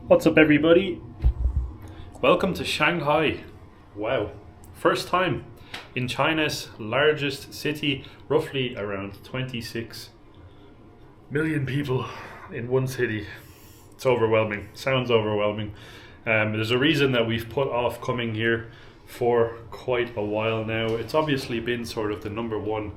What's up, everybody? Welcome to Shanghai. Wow, first time in China's largest city, roughly around 26 million people in one city. It's overwhelming, sounds overwhelming. There's a reason that we've put off coming here for quite a while now. It's obviously been sort of the number one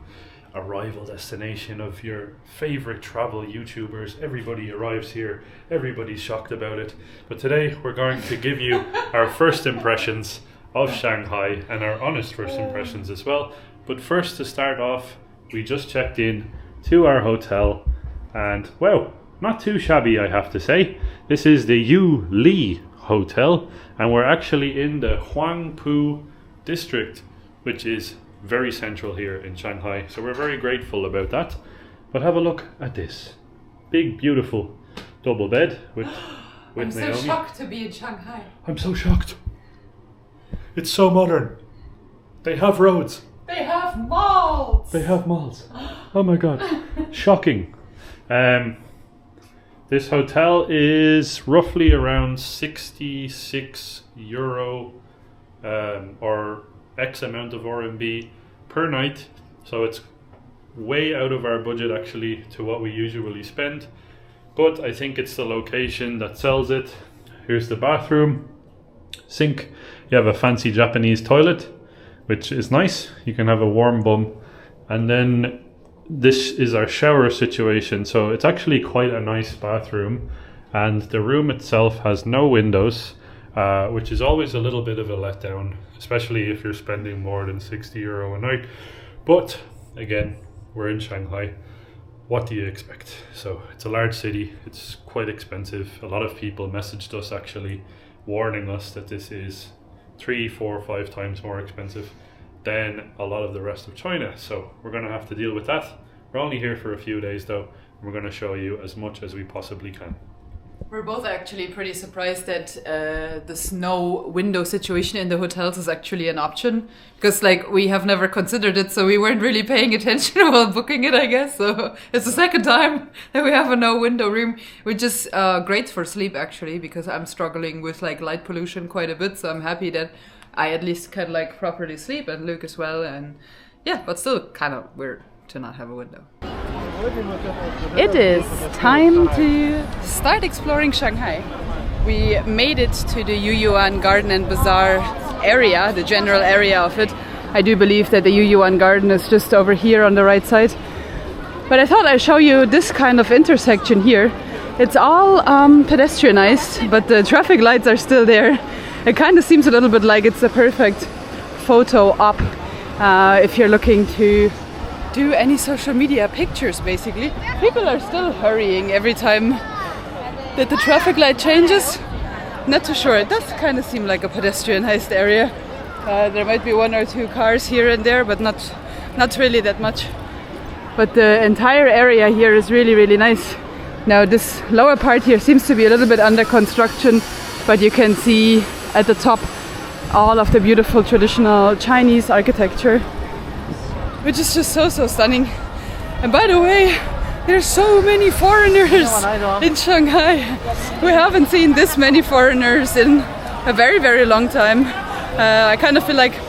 arrival destination of your favorite travel YouTubers. Everybody arrives here, everybody's shocked about it. But today we're going to give you our first impressions of Shanghai and our honest first impressions as well. But first, to start off, we just checked in to our hotel and wow, not too shabby, I have to say. This is the Li Hotel and we're actually in the Huangpu district, which is very central here in Shanghai, so we're very grateful about that. But have a look at this big, beautiful double bed with I'm Naomi. so shocked to be in Shanghai. I'm so shocked. It's so modern. They have roads. They have malls. They have malls. Oh my god, shocking. This hotel is roughly around 66 euro or X amount of RMB per night, so it's way out of our budget actually to what we usually spend, but I think it's the location that sells it. Here's the bathroom, sink, you have a fancy Japanese toilet which is nice, you can have a warm bum, and then this is our shower situation, so it's actually quite a nice bathroom, and the room itself has no windows, which is always a little bit of a letdown, especially if you're spending more than 60 euro a night. But again, we're in Shanghai. What do you expect? So it's a large city, it's quite expensive. A lot of people messaged us actually warning us that this is 3, 4, 5 times more expensive than a lot of the rest of China. So we're going to have to deal with that. We're only here for a few days though, and we're going to show you as much as we possibly can. We're both actually pretty surprised that the snow window situation in the hotels is actually an option, because like we have never considered it, so we weren't really paying attention while booking it, I guess. So it's the second time that we have a no window room, which is great for sleep actually, because I'm struggling with like light pollution quite a bit. So I'm happy that I at least can like properly sleep, and Luke as well. And yeah, but still kind of weird to not have a window. It is time to start exploring Shanghai. We made it to the Yuyuan Garden and Bazaar area, the general area of it. I do believe that the Yuyuan Garden is just over here on the right side. But I thought I'd show you this kind of intersection here. It's all pedestrianized, but the traffic lights are still there. It kind of seems a little bit like it's a perfect photo op if you're looking to do any social media pictures, basically. People are still hurrying every time that the traffic light changes. Not too sure, it does kind of seem like a pedestrianized area. There might be 1 or 2 cars here and there, but not really that much. But the entire area here is really, really nice. Now this lower part here seems to be a little bit under construction, but you can see at the top all of the beautiful traditional Chinese architecture, which is just so stunning. And by the way, there's so many foreigners in Shanghai. We haven't seen this many foreigners in a very, very long time. I kind of feel like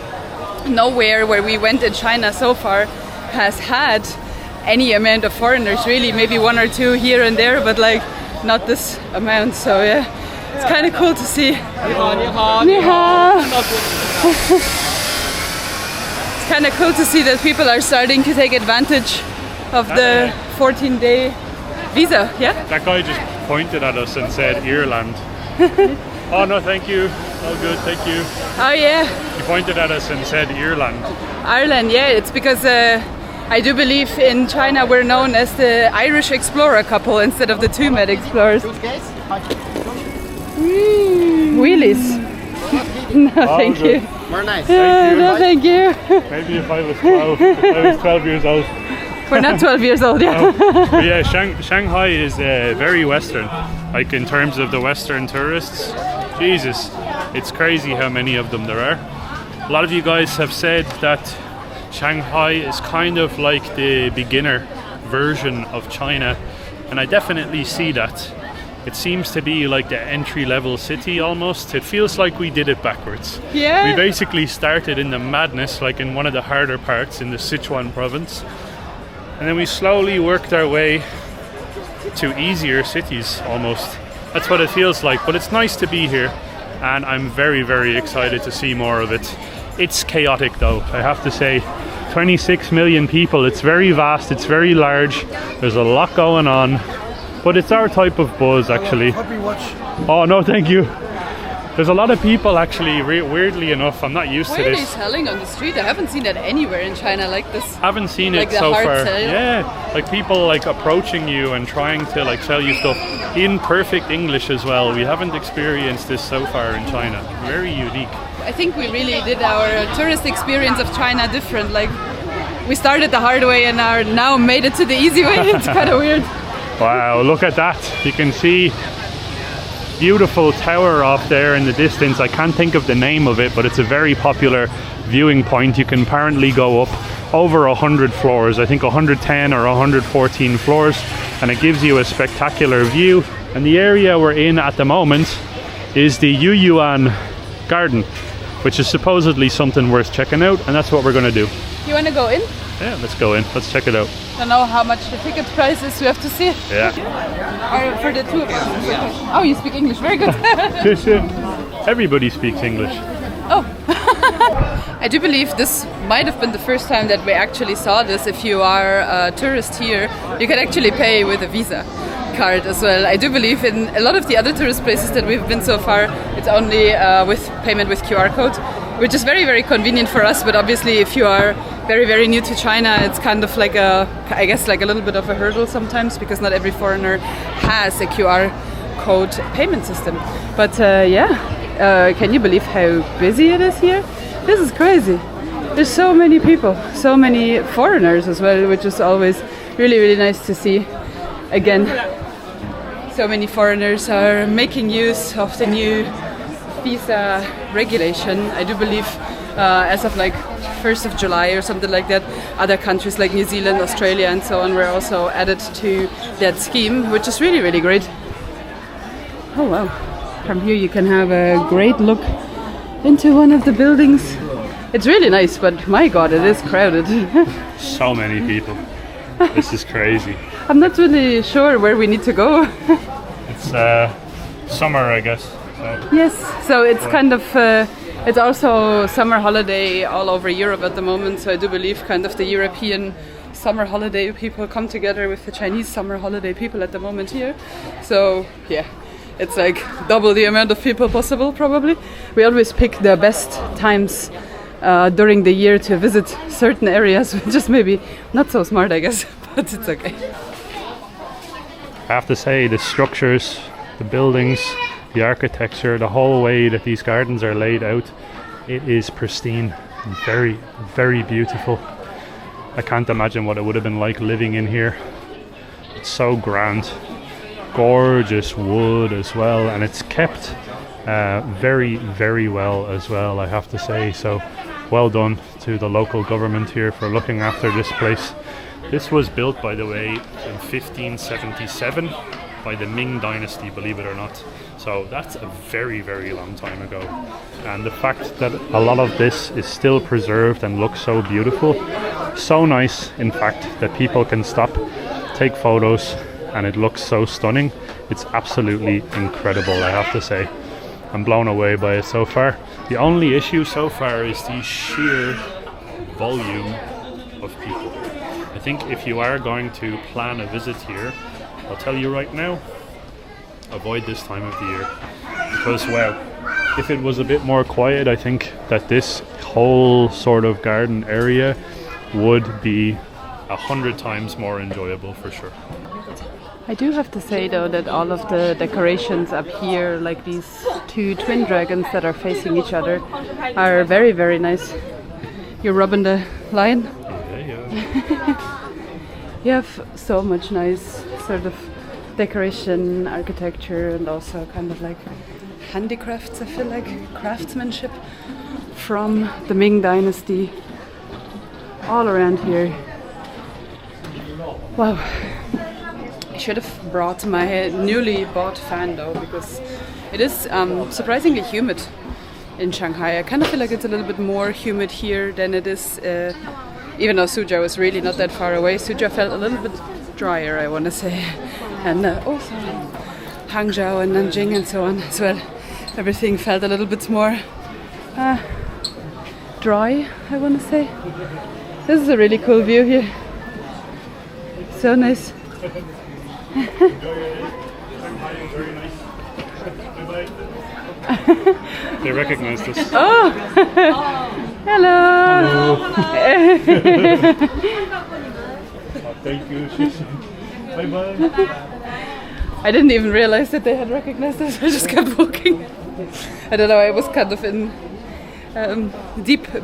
nowhere where we went in China so far has had any amount of foreigners, really. Maybe 1 or 2 here and there, but like not this amount. So yeah, it's kind of cool to see. Ni hao. It's kind of cool to see that people are starting to take advantage of the 14-day visa, yeah? That guy just pointed at us and said Ireland. Oh no, thank you. Oh good, thank you. Oh yeah. He pointed at us and said Ireland. Ireland, yeah, it's because I do believe in China we're known as the Irish explorer couple instead of the two med explorers. Wheelies. No, thank you. More nice. Thank you. No, thank you. Maybe if I was 12, if I was 12 years old. We're not 12 years old, yeah. But yeah, Shanghai is very Western. Like in terms of the Western tourists, Jesus, it's crazy how many of them there are. A lot of you guys have said that Shanghai is kind of like the beginner version of China, and I definitely see that. It seems to be like the entry-level city almost. It feels like we did it backwards. Yeah. We basically started in the madness, like in one of the harder parts in the Sichuan province. And then we slowly worked our way to easier cities almost. That's what it feels like. But it's nice to be here. And I'm very, very excited to see more of it. It's chaotic though, I have to say. 26 million people. It's very vast. It's very large. There's a lot going on. But it's our type of buzz, actually. Oh, no, thank you. There's a lot of people, actually, weirdly enough. I'm not used to this. Why are they selling on the street? I haven't seen that anywhere in China like this. Haven't seen like it so far. Sale. Yeah, like people like approaching you and trying to like sell you stuff in perfect English as well. We haven't experienced this so far in China. Very unique. I think we really did our tourist experience of China different. Like, we started the hard way and are now made it to the easy way. It's kind of weird. Wow, look at that. You can see beautiful tower off there in the distance. I can't think of the name of it, but it's a very popular viewing point. You can apparently go up over 100 floors, I think 110 or 114 floors, and it gives you a spectacular view. And the area we're in at the moment is the Yuyuan garden, which is supposedly something worth checking out, and that's what we're going to do. You want to go in? Yeah, let's go in. Let's check it out. I don't know how much the ticket price is. We have to see it. Yeah. Or for the two of us. Oh, you speak English. Very good. Everybody speaks English. Oh. I do believe this might have been the first time that we actually saw this. If you are a tourist here, you can actually pay with a Visa card as well. I do believe in a lot of the other tourist places that we've been so far, it's only with payment with QR code, which is very, very convenient for us. But obviously, if you are very, very new to China, it's kind of like I guess like a little bit of a hurdle sometimes, because not every foreigner has a QR code payment system. But can you believe how busy it is here? This is crazy. There's so many people, so many foreigners as well, which is always really, really nice to see. Again, so many foreigners are making use of the new visa regulation. I do believe as of like 1st of July or something like that, other countries like New Zealand, Australia and so on were also added to that scheme, which is really, really great. Oh wow. From here you can have a great look into one of the buildings. It's really nice, but my god, it is crowded. So many people. This is crazy. I'm not really sure where we need to go. It's summer, I guess. So. Yes, so it's kind of, it's also summer holiday all over Europe at the moment. So I do believe kind of the European summer holiday people come together with the Chinese summer holiday people at the moment here. So yeah, it's like double the amount of people possible probably. We always pick the best times during the year to visit certain areas, which is maybe not so smart, I guess, but it's okay. I have to say, the structures, the buildings, the architecture, the whole way that these gardens are laid out, it is pristine, very, very beautiful. I can't imagine what it would have been like living in here. It's so grand, gorgeous wood as well, and it's kept very, very well as well, I have to say. So well done to the local government here for looking after this place. This was built, by the way, in 1577 by the Ming Dynasty, believe it or not. So that's a very, very long time ago. And the fact that a lot of this is still preserved and looks so beautiful, so nice, in fact, that people can stop, take photos, and it looks so stunning. It's absolutely incredible, I have to say. I'm blown away by it so far. The only issue so far is the sheer volume of people. I think if you are going to plan a visit here, I'll tell you right now, avoid this time of the year. Because, well, if it was a bit more quiet, I think that this whole sort of garden area would be 100 times more enjoyable for sure. I do have to say though that all of the decorations up here, like these two twin dragons that are facing each other, are very, very nice. You're rubbing the lion? Yeah. You have so much nice sort of decoration, architecture, and also kind of like handicrafts, I feel like, craftsmanship from the Ming Dynasty all around here. Wow. I should have brought my newly bought fan though, because it is surprisingly humid in Shanghai. I kind of feel like it's a little bit more humid here than it is, even though Suzhou is really not that far away. Suzhou felt a little bit drier, I want to say. And also Hangzhou and Nanjing and so on as well. Everything felt a little bit more dry, I want to say. This is a really cool view here. So nice. They recognized us. Oh! Hello! Thank you. Bye-bye. I didn't even realize that they had recognized us. I just kept walking. I don't know, I was kind of in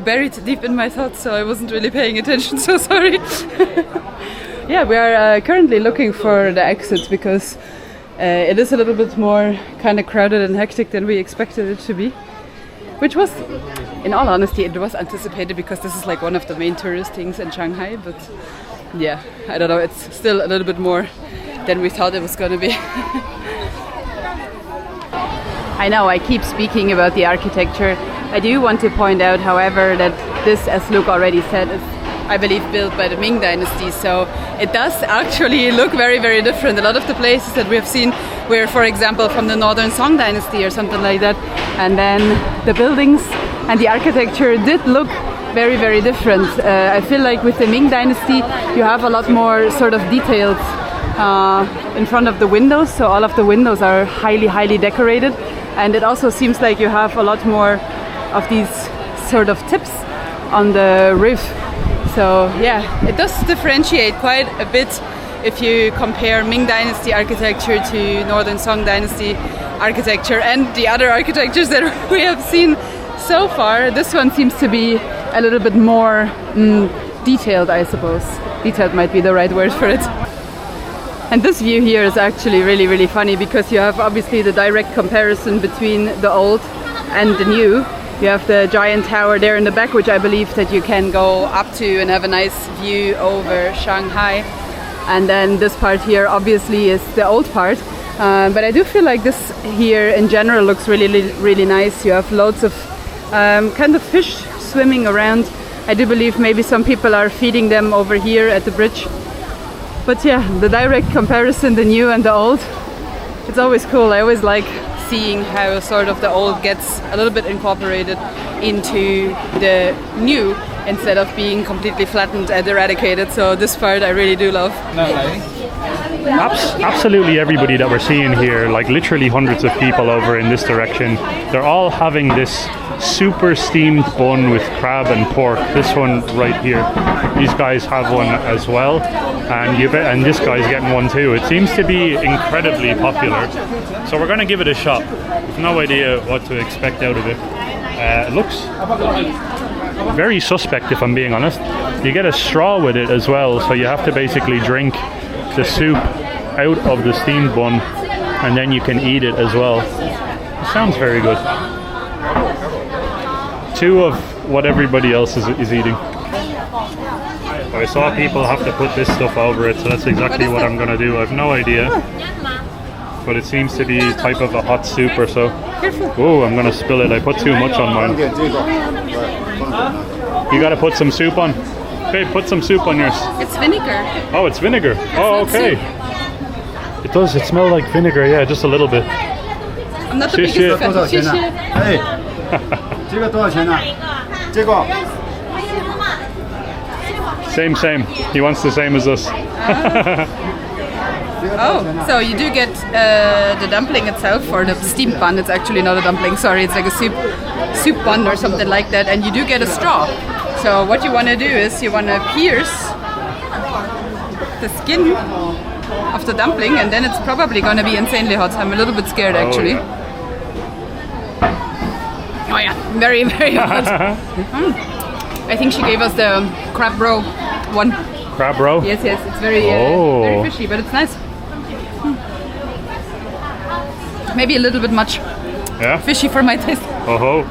buried deep in my thoughts, so I wasn't really paying attention, so sorry. Yeah, we are currently looking for the exit because it is a little bit more kind of crowded and hectic than we expected it to be. Which was, in all honesty, it was anticipated because this is like one of the main tourist things in Shanghai, but yeah, I don't know, it's still a little bit more than we thought it was going to be. I know I keep speaking about the architecture. I do want to point out, however, that this, as Luke already said, is, I believe, built by the Ming Dynasty, so it does actually look very, very different. A lot of the places that we have seen were, for example, from the Northern Song Dynasty or something like that, and then the buildings and the architecture did look very, very different. I feel like with the Ming Dynasty you have a lot more sort of details in front of the windows, so all of the windows are highly, highly decorated, and it also seems like you have a lot more of these sort of tips on the roof. So yeah, it does differentiate quite a bit if you compare Ming Dynasty architecture to Northern Song Dynasty architecture and the other architectures that we have seen so far. This one seems to be a little bit more detailed, I suppose. Detailed might be the right word for it. And this view here is actually really, really funny because you have obviously the direct comparison between the old and the new. You have the giant tower there in the back, which I believe that you can go up to and have a nice view over Shanghai. And then this part here obviously is the old part. But I do feel like this here in general looks really, really nice. You have loads of kind of fish swimming around. I do believe maybe some people are feeding them over here at the bridge. But yeah, the direct comparison, the new and the old, it's always cool. I always like seeing how sort of the old gets a little bit incorporated into the new instead of being completely flattened and eradicated. So this part I really do love. Absolutely everybody that we're seeing here, like literally hundreds of people over in this direction, they're all having this super steamed bun with crab and pork. This one right here, these guys have one as well, and this guy's getting one too. It seems to be incredibly popular, so we're going to give it a shot. We've no idea what to expect out of it. It looks very suspect, if I'm being honest. You get a straw with it as well, so you have to basically drink the soup out of the steamed bun and then you can eat it as well. It sounds very good. Two of what everybody else is eating. I saw people have to put this stuff over it, so that's exactly what I'm going to do. I have no idea, but it seems to be type of a hot soup or so. Oh, I'm going to spill it. I put too much on mine. You got to put some soup on. Babe, put some soup on yours. It's vinegar. Oh, it's vinegar. Oh, okay. It does. It smells like vinegar. Yeah, just a little bit. I'm not the biggest fan. Hey. Same. He wants the same as us. Oh, so you do get the dumpling itself, or the steamed bun. It's actually not a dumpling, sorry, it's like a soup bun or something like that, and you do get a straw. So what you want to do is you want to pierce the skin of the dumpling, and then it's probably going to be insanely hot. I'm a little bit scared actually. Oh yeah, very, very hot. I think she gave us the crab roe one. Crab roe? Yes, it's very, very fishy, but it's nice. Maybe a little bit much fishy for my taste. Oh,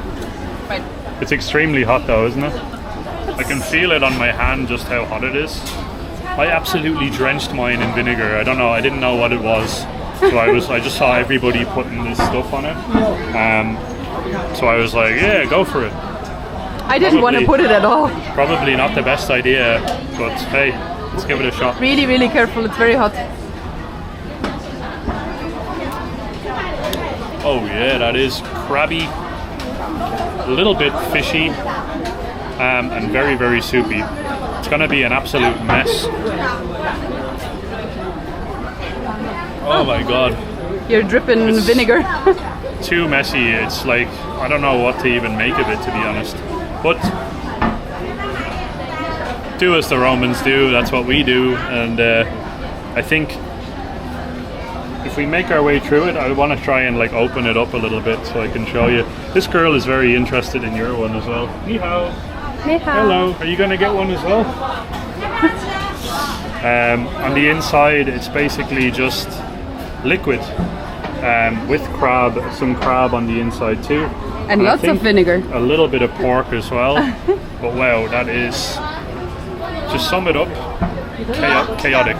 Right. It's extremely hot though, isn't it? I can feel it on my hand just how hot it is. I absolutely drenched mine in vinegar. I don't know, I didn't know what it was. So I just saw everybody putting this stuff on it. So I was like, yeah, go for it. I didn't want to put it at all. Probably not the best idea, but hey, let's give it a shot. Really, really careful, it's very hot. Oh yeah, that is crabby, a little bit fishy, and very, very soupy. It's gonna be an absolute mess. Oh my god. You're dripping vinegar. Too messy. It's like, I don't know what to even make of it, to be honest. But do as the Romans do, that's what we do. And I think if we make our way through it, I want to try and like open it up a little bit so I can show you. This girl is very interested in your one as well. Ni hao. Ni hao. Hello. Are you going to get one as well? On the inside, it's basically just liquid with some crab on the inside too. And lots of vinegar. A little bit of pork as well. But wow, that is, just sum it up, chaotic.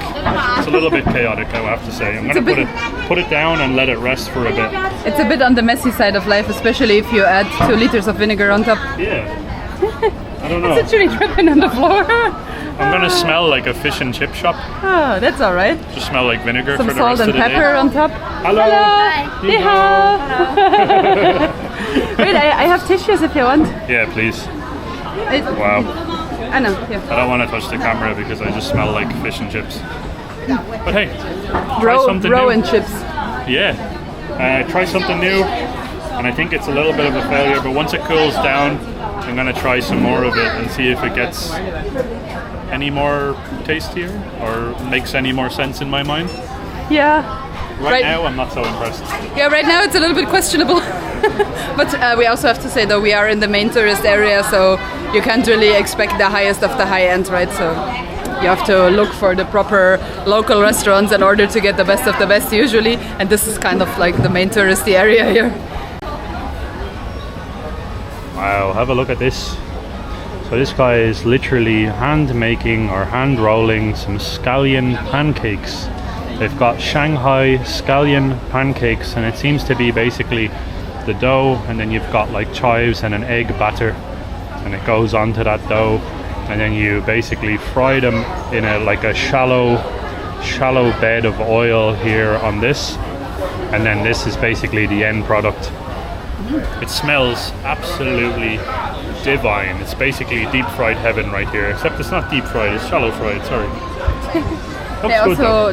It's a little bit chaotic, I have to say. I'm going to put it down and let it rest for a bit. It's a bit on the messy side of life, especially if you add 2 liters of vinegar on top. Yeah. I don't know. It's actually dripping on the floor. I'm going to smell like a fish and chip shop. Oh, that's all right. Just smell like vinegar some for the rest of the day. Some salt and pepper on top. Hello. Hello. Ni hao. Wait, I have tissues if you want. Yeah, please. Wow. I know. Yeah. I don't want to touch the camera because I just smell like fish and chips. But hey, try something roe new. And chips. Yeah. Try something new. And I think it's a little bit of a failure, but once it cools down, I'm going to try some more of it and see if it gets any more tastier or makes any more sense in my mind. Yeah. Right now, I'm not so impressed. Yeah, right now it's a little bit questionable. But we also have to say that we are in the main tourist area, so you can't really expect the highest of the high end, right? So you have to look for the proper local restaurants in order to get the best of the best usually. And this is kind of like the main touristy area here. Wow, have a look at this. So this guy is literally hand making or hand rolling some scallion pancakes. They've got Shanghai scallion pancakes, and it seems to be basically the dough, and then you've got like chives and an egg batter, and it goes onto that dough, and then you basically fry them in a shallow bed of oil here on this, and then this is basically the end product. It smells absolutely divine. It's basically deep fried heaven right here, except it's not deep fried, it's shallow fried, sorry.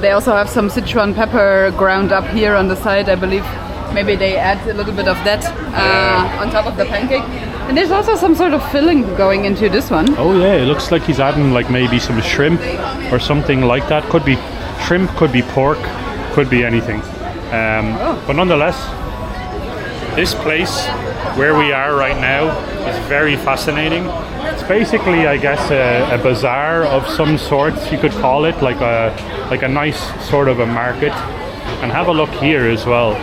They also have some Sichuan pepper ground up here on the side, I believe. Maybe they add a little bit of that on top of the pancake. And there's also some sort of filling going into this one. Oh yeah, it looks like he's adding like maybe some shrimp or something like that. Could be shrimp, could be pork, could be anything. But nonetheless, this place where we are right now is very fascinating. It's basically, I guess, a bazaar of some sort, you could call it, like a nice sort of a market. And have a look here as well.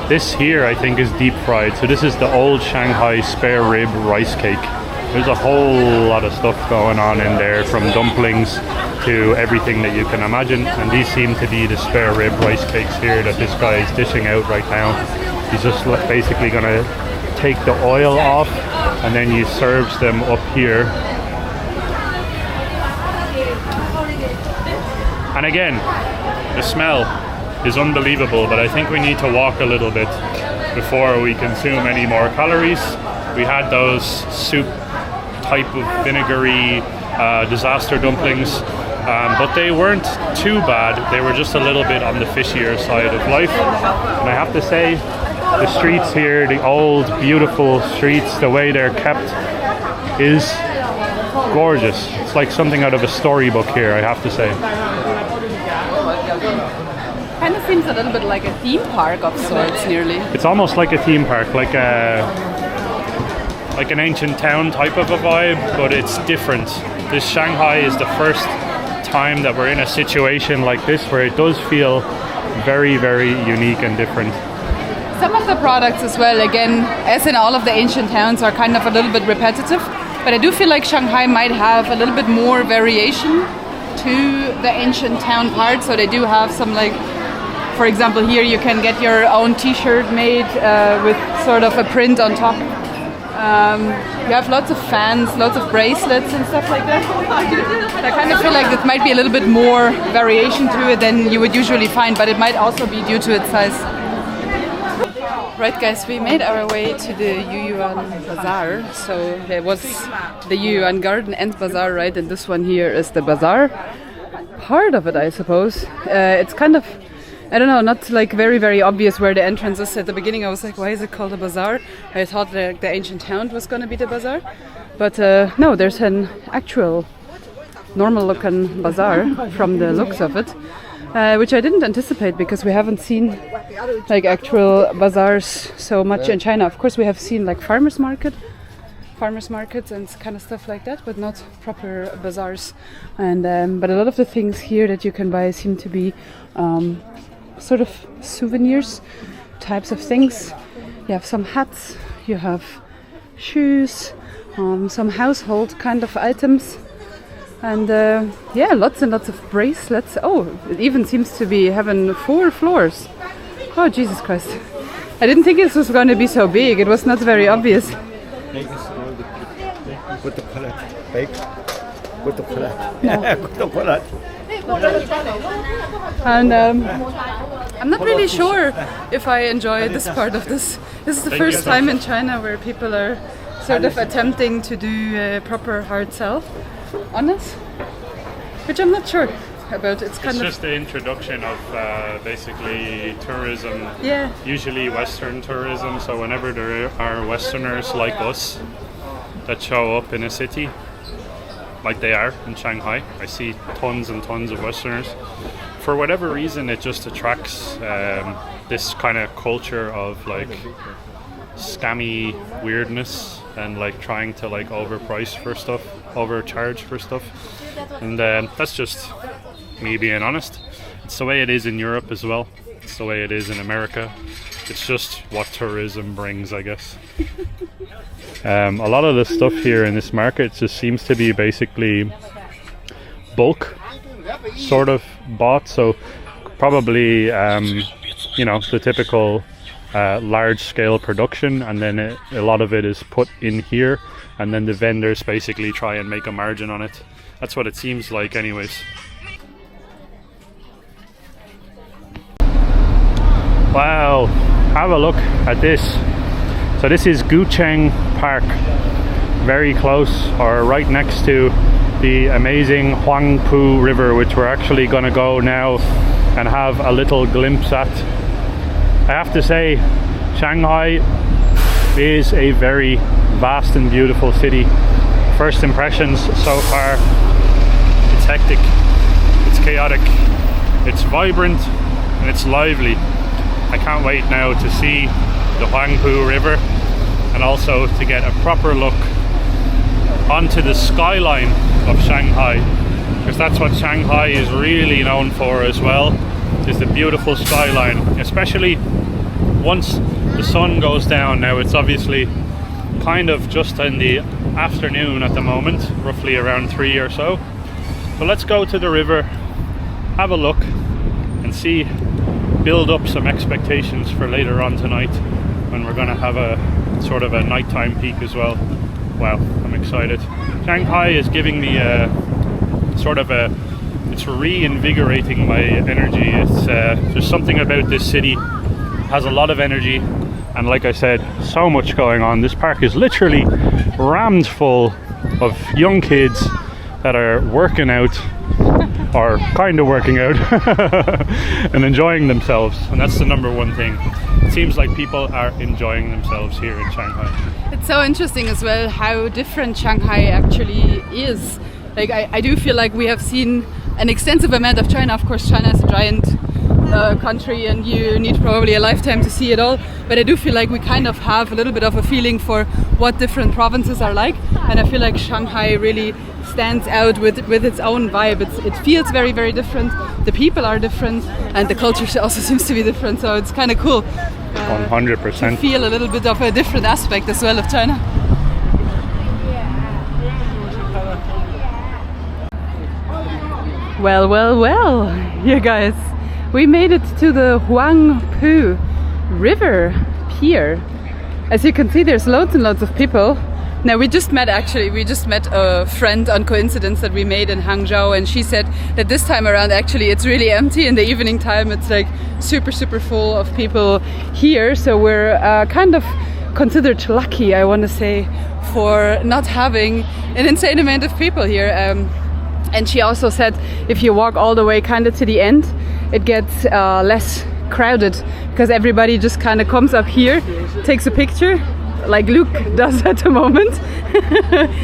This here, I think, is deep fried. So this is the old Shanghai spare rib rice cake. There's a whole lot of stuff going on in there, from dumplings to everything that you can imagine. And these seem to be the spare rib rice cakes here that this guy is dishing out right now. He's just basically going to take the oil off, and then he serves them up here. And again, the smell is unbelievable, but I think we need to walk a little bit before we consume any more calories. We had those soup type of vinegary disaster dumplings, but they weren't too bad. They were just a little bit on the fishier side of life. And I have to say, the streets here, the old beautiful streets, the way they're kept is gorgeous. It's like something out of a storybook here, I have to say. Kind of seems a little bit like a theme park of sorts, nearly. It's almost like a theme park, like an ancient town type of a vibe, but it's different. This Shanghai is the first time that we're in a situation like this where it does feel very, very unique and different. Some of the products as well, again, as in all of the ancient towns, are kind of a little bit repetitive. But I do feel like Shanghai might have a little bit more variation to the ancient town part. So they do have some, like, for example, here you can get your own t-shirt made with sort of a print on top. You have lots of fans, lots of bracelets and stuff like that. I kind of feel like it might be a little bit more variation to it than you would usually find, but it might also be due to its size. Right, guys, we made our way to the Yuyuan bazaar. So there was the Yuyuan garden and bazaar, right? And this one here is the bazaar. Part of it, I suppose. It's kind of, I don't know, not like very, very obvious where the entrance is. At the beginning I was like, why is it called a bazaar? I thought the ancient town was going to be the bazaar. But no, there's an actual normal looking bazaar from the looks of it. Which I didn't anticipate because we haven't seen like actual bazaars so much in China. Of course we have seen like farmers markets and kind of stuff like that, but not proper bazaars. And but a lot of the things here that you can buy seem to be sort of souvenirs types of things. You have some hats, you have shoes, some household kind of items. And yeah, lots and lots of bracelets. Oh, it even seems to be having 4 floors. Oh, Jesus Christ. I didn't think this was going to be so big. It was not very obvious. With the palette. Bake with the palette. No. With the palette. And I'm not really sure if I enjoy this part of this. This is the first time in China where people are sort of attempting to do a proper hard sell on us, which I'm not sure about. It's just the introduction of basically tourism. Yeah. Usually Western tourism. So whenever there are Westerners like us that show up in a city, like they are in Shanghai, I see tons and tons of Westerners. For whatever reason, it just attracts this kind of culture of like scammy weirdness and like trying to like overcharge for stuff, and that's just me being honest. It's the way it is in Europe as well. It's the way it is in America. It's just what tourism brings, I guess. A lot of the stuff here in this market just seems to be basically bulk sort of bought, so probably the typical large scale production, and then a lot of it is put in here, and then the vendors basically try and make a margin on it. That's what it seems like anyways. Wow, have a look at this. So this is Gucheng Park, very close or right next to the amazing Huangpu River, which we're actually going to go now and have a little glimpse at. I have to say, Shanghai is a very vast and beautiful city. First impressions so far, it's hectic, it's chaotic, it's vibrant, and it's lively. I can't wait now to see the Huangpu River and also to get a proper look onto the skyline of Shanghai, because that's what Shanghai is really known for as well, is the beautiful skyline, especially once the sun goes down. Now it's obviously kind of just in the afternoon at the moment, roughly around 3 or so. So let's go to the river, have a look and see, build up some expectations for later on tonight when we're going to have a sort of a nighttime peak as well. Wow, I'm excited. Shanghai is giving me it's reinvigorating my energy. It's there's something about this city, it has a lot of energy, and like I said, so much going on. This park is literally rammed full of young kids that are working out, or kind of working out, and enjoying themselves, and that's the number one thing. It seems like people are enjoying themselves here in Shanghai. It's so interesting as well how different Shanghai actually is. Like I do feel like we have seen an extensive amount of China. Of course, China is a giant country and you need probably a lifetime to see it all, but I do feel like we kind of have a little bit of a feeling for what different provinces are like, and I feel like Shanghai really stands out with its own vibe. It feels very, very different, the people are different, and the culture also seems to be different, so it's kind of cool 100% to feel a little bit of a different aspect as well of China. Well, well, well, you guys, we made it to the Huangpu River pier. As you can see, there's loads and loads of people. Now we just met a friend on coincidence that we made in Hangzhou, and she said that this time around actually it's really empty. In the evening time it's like super full of people here, so we're kind of considered lucky, I want to say, for not having an insane amount of people here. And she also said if you walk all the way kind of to the end, it gets less crowded because everybody just kind of comes up here, takes a picture, like Luke does at the moment.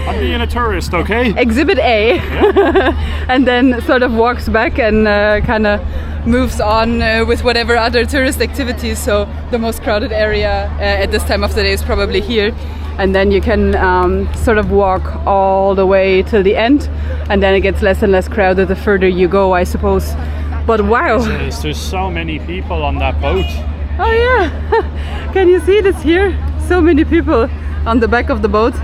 I'm being a tourist, okay? Exhibit A. Yeah. And then sort of walks back and kind of moves on with whatever other tourist activities. So the most crowded area at this time of the day is probably here. And then you can sort of walk all the way till the end, and then it gets less and less crowded the further you go, I suppose. But wow! There's so many people on that boat. Oh yeah! Can you see this here? So many people on the back of the boat.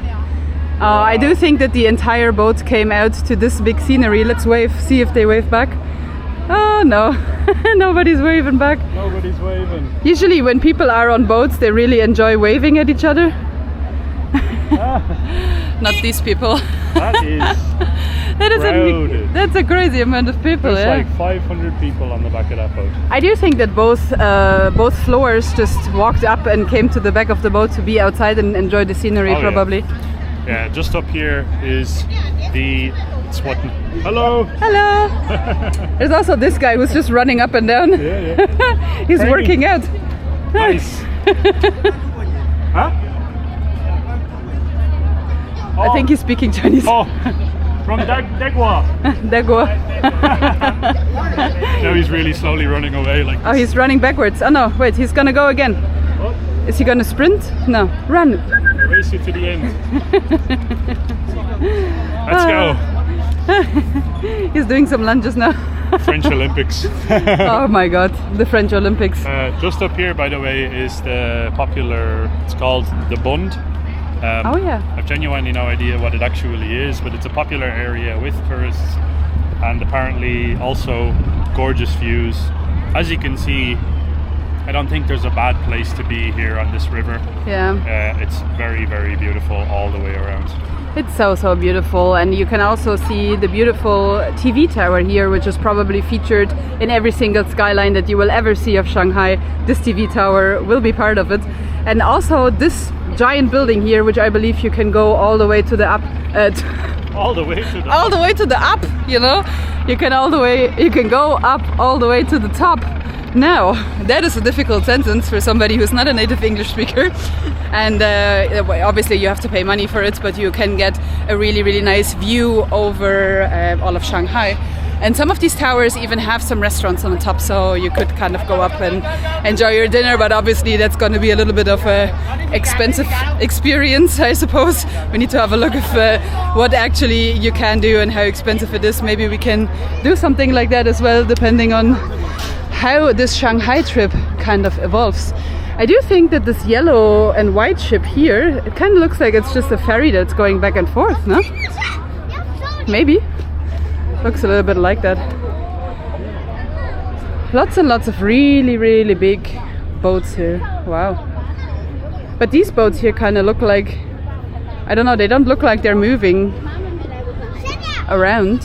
I do think that the entire boat came out to this big scenery. Let's wave, see if they wave back. Oh no, nobody's waving back. Nobody's waving. Usually when people are on boats, they really enjoy waving at each other. Not these people. That is crowded. That's a crazy amount of people. There's like 500 people on the back of that boat. I do think that both floors just walked up and came to the back of the boat to be outside and enjoy the scenery, probably. Yeah, just up here is hello! Hello! There's also this guy who's just running up and down. Yeah. He's working out. Nice. Huh? I think he's speaking Chinese. Oh, from Degwa. Degwa. Now he's really slowly running away. Like. Oh, he's running backwards. Oh no, wait, he's gonna go again. What? Is he gonna sprint? No, run. Race you to the end. Let's go. He's doing some lunges now. French Olympics. Oh my god, the French Olympics. Just up here, by the way, is the popular, it's called the Bund. Oh yeah. I've genuinely no idea what it actually is, but it's a popular area with tourists and apparently also gorgeous views. As you can see, I don't think there's a bad place to be here on this river. Yeah. It's very beautiful all the way around. It's so beautiful, and you can also see the beautiful TV tower here, which is probably featured in every single skyline that you will ever see of Shanghai. This TV tower will be part of it. And also this giant building here, which I believe you can go all the way to the up. All the way to the all the way to the up, you know? You can go up all the way to the top. Now, that is a difficult sentence for somebody who's not a native English speaker. And obviously you have to pay money for it, but you can get a really nice view over all of Shanghai. And some of these towers even have some restaurants on the top, so you could kind of go up and enjoy your dinner, but obviously that's going to be a little bit of an expensive experience, I suppose. We need to have a look at what actually you can do and how expensive it is. Maybe we can do something like that as well, depending on how this Shanghai trip kind of evolves. I do think that this yellow and white ship here, it kind of looks like it's just a ferry that's going back and forth, no? Maybe. Looks a little bit like that. Lots and lots of really big boats here. Wow. But these boats here kind of look like, I don't know, they don't look like they're moving around.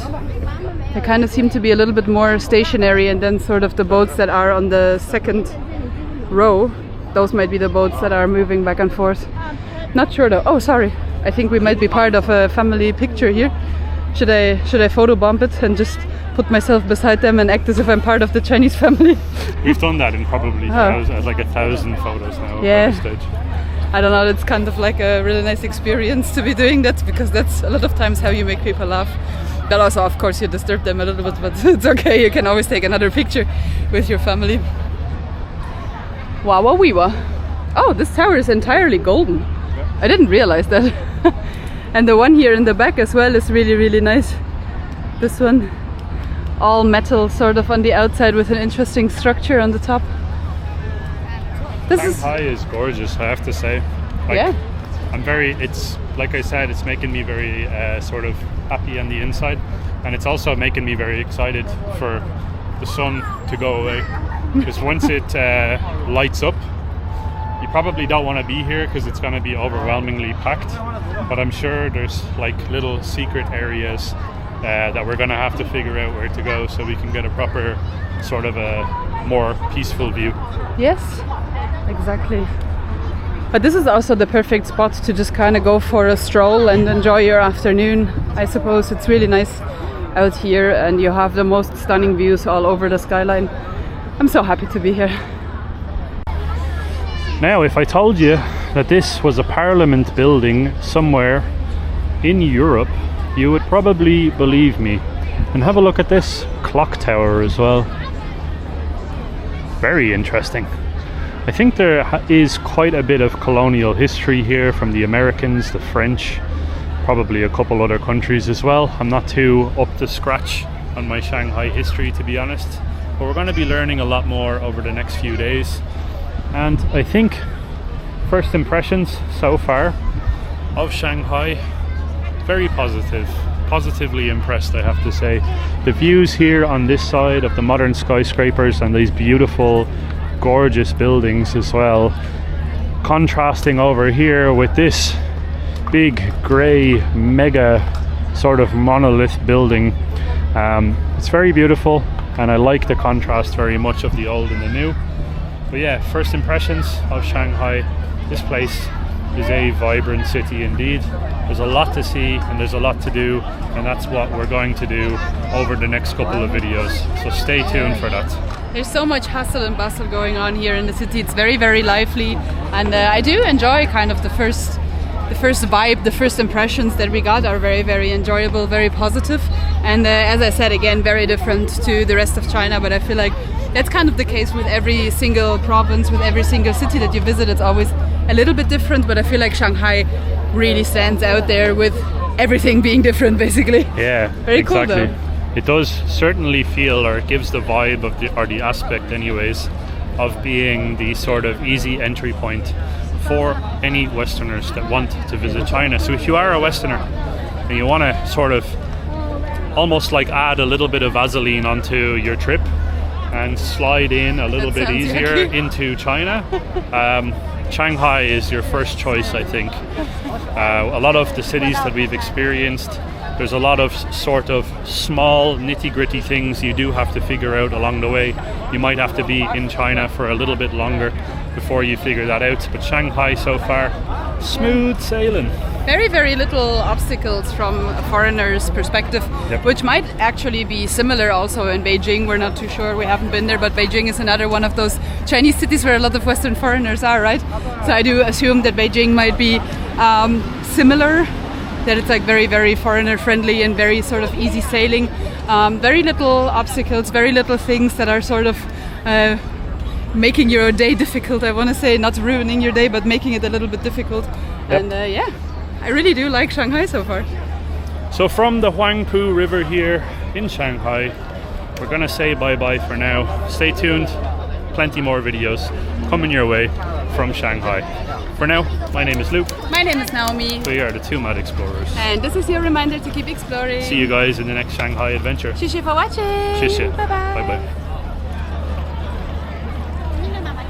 They kind of seem to be a little bit more stationary, and then sort of the boats that are on the second row, those might be the boats that are moving back and forth. Not sure though. Oh, sorry. I think we might be part of a family picture here. Should I photobomb it and just put myself beside them and act as if I'm part of the Chinese family? We've done that in probably like 1,000 photos now. Yeah. On stage. I don't know, it's kind of like a really nice experience to be doing that, because that's a lot of times how you make people laugh. But also, of course, you disturb them a little bit, but it's okay. You can always take another picture with your family. Wow, wee wah. Oh, this tower is entirely golden. Yeah. I didn't realize that. And the one here in the back as well is really nice. This one, all metal sort of on the outside with an interesting structure on the top. Shanghai is gorgeous, I have to say. Like, yeah. It's like I said, it's making me very sort of happy on the inside. And it's also making me very excited for the sun to go away. Because once it lights up, you probably don't want to be here because it's going to be overwhelmingly packed. But I'm sure there's like little secret areas that we're going to have to figure out where to go so we can get a proper sort of a more peaceful view. Yes, exactly. But this is also the perfect spot to just kind of go for a stroll and enjoy your afternoon. I suppose it's really nice out here and you have the most stunning views all over the skyline. I'm so happy to be here. Now, if I told you that this was a parliament building somewhere in Europe, you would probably believe me. And have a look at this clock tower as well. Very interesting. I think there is quite a bit of colonial history here from the Americans, the French, probably a couple other countries as well. I'm not too up to scratch on my Shanghai history, to be honest, but we're going to be learning a lot more over the next few days. And I think first impressions so far of Shanghai, very positive. Positively impressed, I have to say. The views here on this side of the modern skyscrapers and these beautiful, gorgeous buildings as well, contrasting over here with this big grey mega sort of monolith building. It's very beautiful and I like the contrast very much of the old and the new. But yeah, first impressions of Shanghai. This place is a vibrant city indeed. There's a lot to see and there's a lot to do, and that's what we're going to do over the next couple of videos. So stay tuned for that. There's so much hustle and bustle going on here in the city. It's very, very lively, and I do enjoy kind of the first vibe, the first impressions that we got are very, very enjoyable, very positive. And as I said, again, very different to the rest of China, but I feel like that's kind of the case with every single province, with every single city that you visit. It's always a little bit different, but I feel like Shanghai really stands out there with everything being different, basically. Yeah, very exactly. Cool though. It does certainly feel, or it gives the vibe of the aspect anyways, of being the sort of easy entry point for any Westerners that want to visit China. So if you are a Westerner and you want to sort of almost like add a little bit of Vaseline onto your trip and slide in a little bit easier into China, Shanghai is your first choice, I think. A lot of the cities that we've experienced, there's a lot of sort of small nitty-gritty things you do have to figure out along the way. You might have to be in China for a little bit longer before you figure that out. But Shanghai so far, smooth sailing. Very, very little obstacles from a foreigner's perspective, which might actually be similar also in Beijing. We're not too sure, we haven't been there, but Beijing is another one of those Chinese cities where a lot of Western foreigners are, right? So I do assume that Beijing might be similar, that it's like very, very foreigner friendly and very sort of easy sailing. Very little obstacles, very little things that are sort of making your day difficult, I want to say, not ruining your day, but making it a little bit difficult. And yeah, I really do like Shanghai so far. So from the Huangpu River here in Shanghai, we're gonna say bye-bye for now. Stay tuned, plenty more videos coming your way from Shanghai. For now, my name is Luke. My name is Naomi. We are the two Mad Explorers. And this is your reminder to keep exploring. See you guys in the next Shanghai adventure. 谢谢 for watching. 谢谢. Bye-bye. Bye-bye.